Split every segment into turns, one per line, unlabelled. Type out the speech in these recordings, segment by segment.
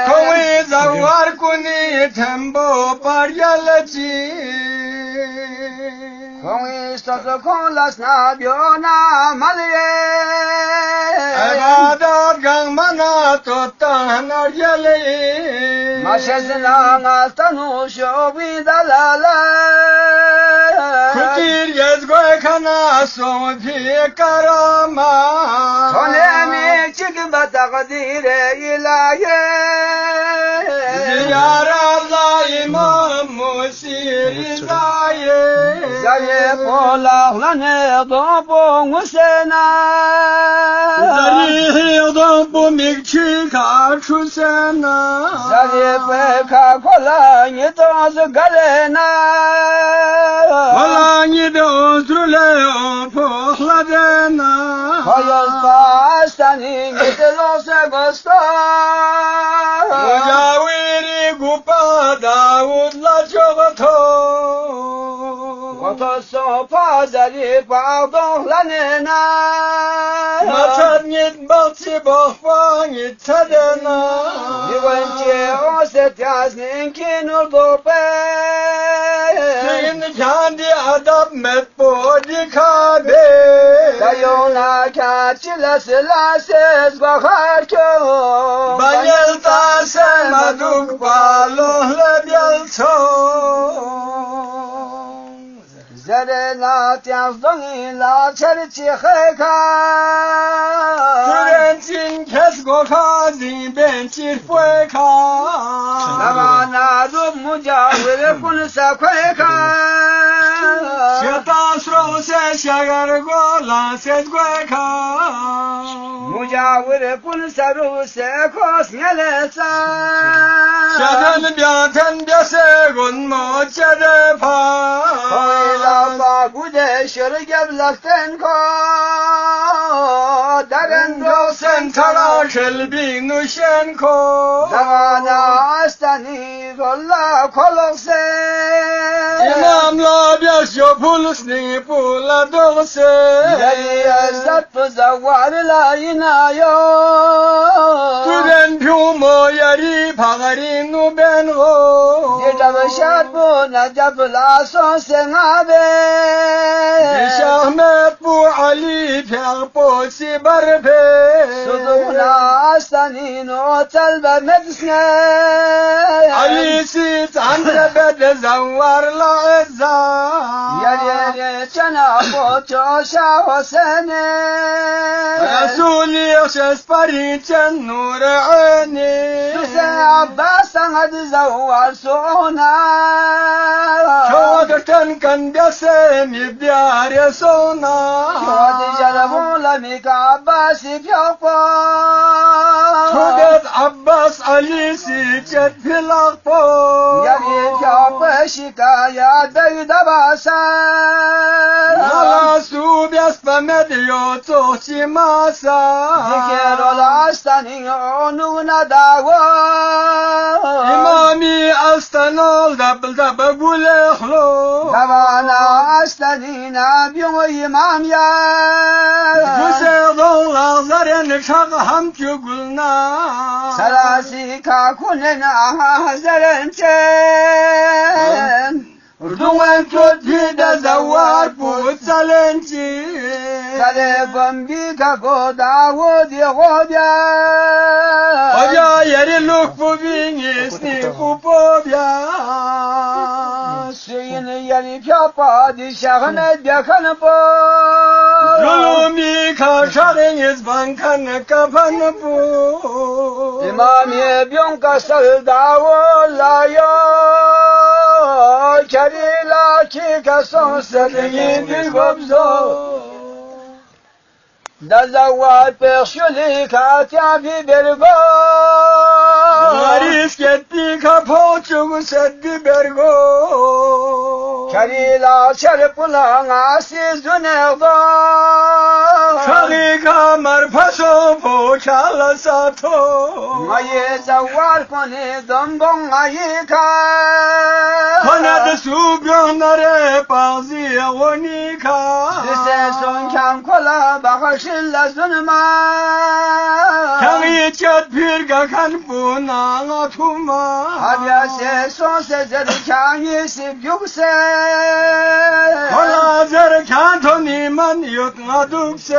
Kowi zawar kuni tembo parjalachi
Kowi stozo kon lasna biona malye
Agada gang mana totan arjale
Mashazna ngastanu shobi dalala
Kutir gezgoy kana sofi karama
Sonemi çıkıba takdire ilahi
Ziyarallah imam musirizaye
Zayıf olahlanı doğum Hüseyin'a
Zarihi bu mikçi karşusena
Zayıf kakolanı tozu galena
Valanyi de ozrule o pohladena
Hayal pastanin gitilose gusta
Mujaviri gupa Davudla çoğuto
Otoso pazarı pardonlanena
Matan git balçı bohvan git tadena
Güvence o setyaznin kinurdu be
Senin kendi adam metbodi kabe
Dayona kaçıla silasız bakar ki
Banyel ta semaduk balohla bialço
Zerenat yazdın ila çerçi heka
Turençin kes gokazi bençir fueka
Navana dub mucavir kunsa kweka
Şetas rose şagar gola ses goeka
Mucavir kunsa ruse kos ngelesa
Şeden biaten biase gun mo çedepa
Koyla gude şır gevlakten ko Deren
Sen taraşel bin uşen ko
Davana astani kolla kolokse
İmamla bias yo pulusni pula dolse
Yeri esat bu zavar la inayo
Turen piumo yari pagarin u ben go
Dirdav şart bu necab la son sen abi
Şahmet bu Ali piyakposi barbe
Suduna astanin o telbe medisne
Ali sit andre bede zavarla ezza
Yeri çana bu çoşa o seni
Resulü yaşas pariçen nur ani
Sen Abbas'tan hadi zavar sona
Çoğakartan kan biasem ibdiyare sona
Hadi canavula mika Abbas'i piyakpo
Çoğat Abbas Ali siçet pilakpo
Yari piyakpo şikaya dayda basar
Nala su biaspa medyo tohçi masa
Zikir ola astanin onuna davu
İmami astan ol da bulehlo
Davana astanin abiyonu imam ya
Güzel dağlar zaren şak hamçı gülna
Sarasi kakunen hazarençen
Urdungan kötü de zavar putsalenci
Kalefam bika kodavu di godya
Oya yeri lukfu bin isni kupobya
Suyun yeri piyapa di şahane byakan po
Zulumi kaşarınız bankan kapan bu
İmami byonka saldavu layo Kerila ki kason sedin dil gobzo Dazawat perşuli katya fi bergo
Varis gitti kapoçuğu seddi bergo
Kerila çarpılan asiz dönerdo
Şari kamar paso poçala sato
Maye zawar koni dombon ayika
Kanadı su gönlere bazı onika
Dise son kam kola bakışırla sunma
Kanı çet bir gakan buna atuma
Habiyase son sezer kanyesi yüksek
Kola zer kanton iman yutma dukse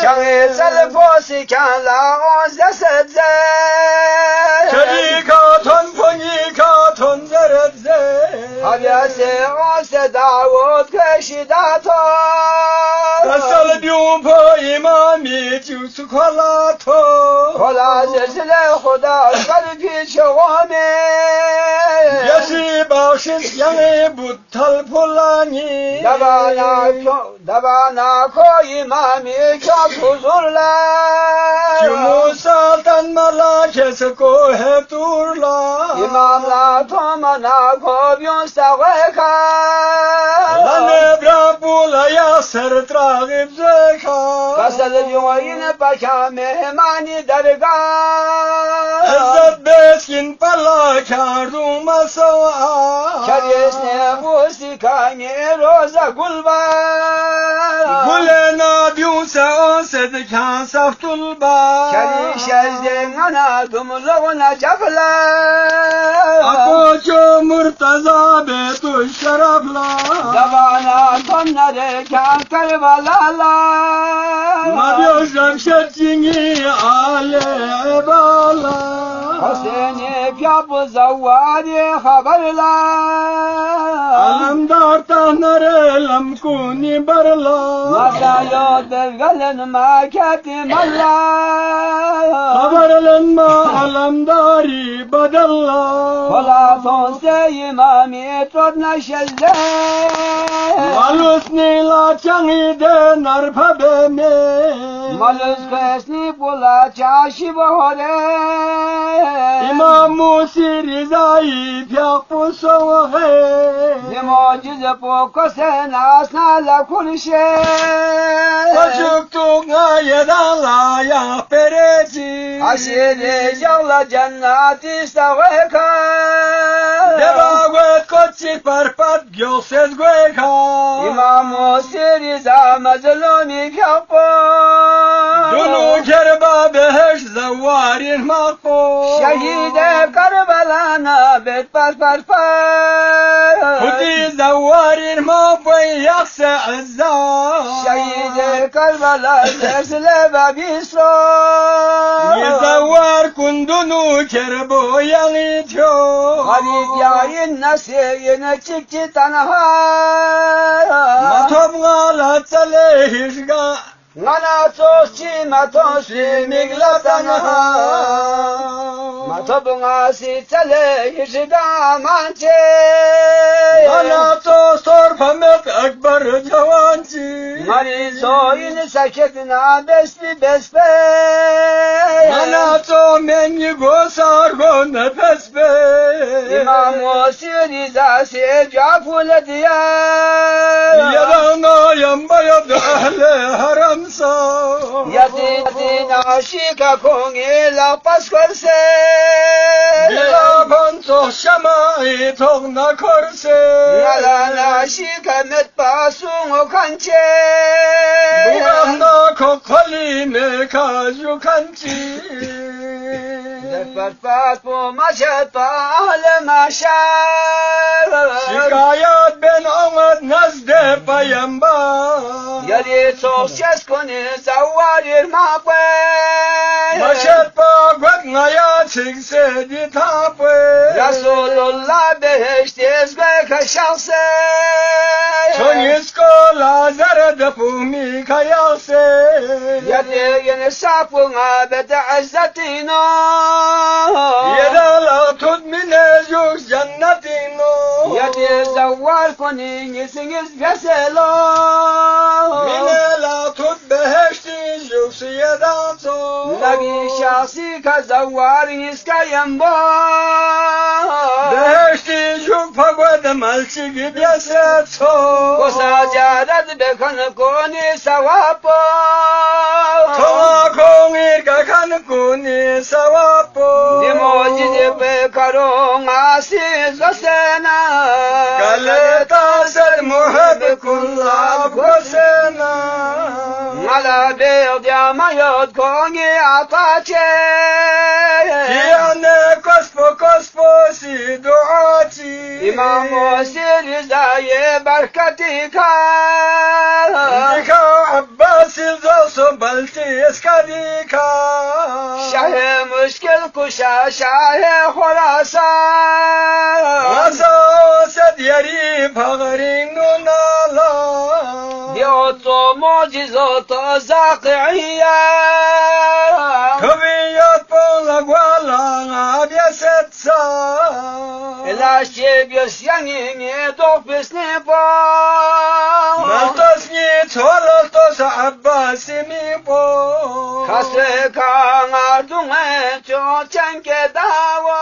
Kanı sel posi kanla onze sedze
Çelika ton ponika ton zeredze
Habiyase onse davut keşidato
Kasal diumpo imami cüsü kola to
Kola zezile huda kalbi çevame
Yaşı bağışız yanı buttal polani
Dabana koy imami çok huzurla
Cumu saltan mala kese ko hep durla
İmamla tomana koyun saveka
Lan ebra bulaya ser trağib zeka
Kasal yuğayın baka mehmani derga
İzzet beskin pala kardum masava
Keresne bu sikani roza gulba
Gulena diunse o sedkan saftulba
Keri şezden ana dumluğuna cafla
Akoço murtaza betu şarafla
Zabana tonları kan karvalala
Mabyo şemşet cingi ale bala
Hüseyin'i fiyabı zavvadi haberla
Alamdar tahnare lamkuni barla
Masayo devgalen maketi malla
Haberlenma alamdari badalla
Kola sonse imami trodna şelle
Malus nila changi de narpa beme
Malus kesni pula çaşı bahore
İmam Musi Rizai pyaku sohe
Mucize poco sen asna la kulşe
Çocuktuk ayedala ya pereci
Aşiri yavla cennati saveka
Deva güet koçi parpat göğsez güeka
İmam-ı Siriza mazlumi fiyappo
Dunu kerba beheş zavvarin makpo
Şehide Karbelana bet par par par
Kuti zavvarin makpo yakse azza
Şehide Karbela tersile babisro
Zavvar kundunu kerbo yanityo
Halid yayın nasiyine çıktı tanha
Matom galat sale hişga
Ngana toschi matoshi migla tanha Matobunga si tale hişida manche
Ana to sor pamet akbar cavanci
Mari soyun saketna besli bespe
Ana to mengi gosar go nefes be
İmam-ı Siriza se cafule diye
Yadana yamba ahle haramsa
Yadin aşika kongela paskorse
Bila banto şamai togna korse
Yalan aşika met pasun o kançe
Buganda kokhalime kaju kanchi
Farfat bu maşat pahle maşar
Şikayet ben ağır nazde payamba
Yari çok ses konu zavvarir mapwe
Maşet pa gwetnaya çıkse di tapwe
Resulullah beheştiz ve kaşalse
Çonisko lazare de pumi kayalse
Yari yine sapına bede azzetino
Yedala tut mine yuk cennetino
Yadi zavvar konin yesiniz veselo
Mine la tut beheşti جوسي دامسو
لقي شخصي كزوار يسكاين با
دهشتي شوك فقود ملشي بيسيتسو
وساجادت بكن كوني سوابو
توما كونير كان كوني سوابو
دموجي بكرون عسيز وسنا
قالتا سر محب كل عبوسنا
على بيض يا ما يدكوني عطاتي
كيانا كسبو سي دعاتي
إمام سير زاي بركتك
ديكا عباس الزوسو بلتي اسكاديكا
شاه مشكل كشا شاه خلاصا
وزوسد يري بغرين نالا
ديوتو معجزات زاقعية
كبيات بولك والله عبيستسا
لا شيب يسياني دوق بسنبا
ملتسني تولتس عباس ميبو
خسكا عردون چو چنگ داوا